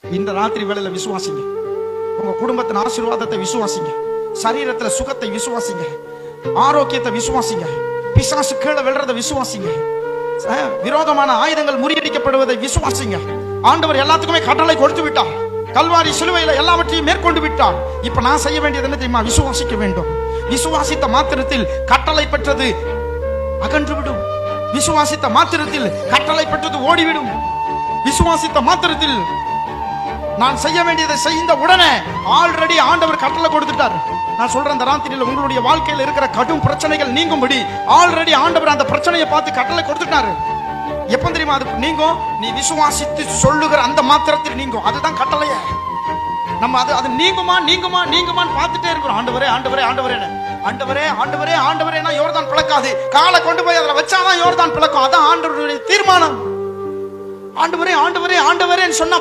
இந்த ராத்திரி வேளையில விசுவாசிங்க. உங்க குடும்பத்தின் ஆசீர்வாதத்தை விசுவாசிங்க. சரீரத்துல சுகத்தை விசுவாசிங்க. ஆரோக்கியத்தை விசுவாசிங்க. பிசாசு கீழே விழுறத விசுவாசிங்க. விரோதமான ஆயுதங்கள் முறியடிக்கப்படுவதை விசுவாசிங்க. ஆண்டவர் எல்லாத்துக்குமே கட்டளை கொடுத்து விட்டார். கல்வாரி சிலுவையில எல்லாவற்றையும் மேற்கொண்டு விட்டார். இப்ப நான் செய்ய வேண்டியது என்ன தெரியுமா? விசுவாசிக்க வேண்டும். விசுவாசித்த மாத்திரத்தில் கட்டளை பெற்றது அகன்றுவிடும். விசுவாசித்த மாத்திரத்தில் கட்டளை பெற்றது ஓடிவிடும். விசுவாசித்த மாத்திரத்தில் நான் செய்ய வேண்டியதை செய்த உடனே ஆல்ரெடி ஆண்டவர் கட்டளை கொடுத்துட்டார். நான் சொல்றேன், அந்த ராத்திரியில் உங்களுடைய வாழ்க்கையில் இருக்கிற கடும் பிரச்சனைகள் நீங்கும்படி ஆல்ரெடி ஆண்டவர் அந்த பிரச்சனையை பார்த்து கட்டளை கொடுத்துட்டாரு. எப்ப தெரியுமா அது நீங்கும்? நீ விசுவாசித்து சொல்லுகிற அந்த மாத்திரத்தில் நீங்கும். அதுதான் கட்டளையே. நம்ம அது நீங்குமா நீங்குமா நீங்குமான்னு பார்த்துட்டே இருக்கிறோம். ஆண்டவரே ஆண்டவரே ஆண்டவரே ஆண்டவரே ஆண்டவரே ஆண்டவரேனா யோர்தான் பிளக்காது. காலை கொண்டு போய் அதில் வச்சாதான் யோர்தான் பிளக்கும். அதான் ஆண்டவருடைய தீர்மானம். ஆண்டவரே ஆண்டவரே ஆண்டவரேன்னு சொன்னா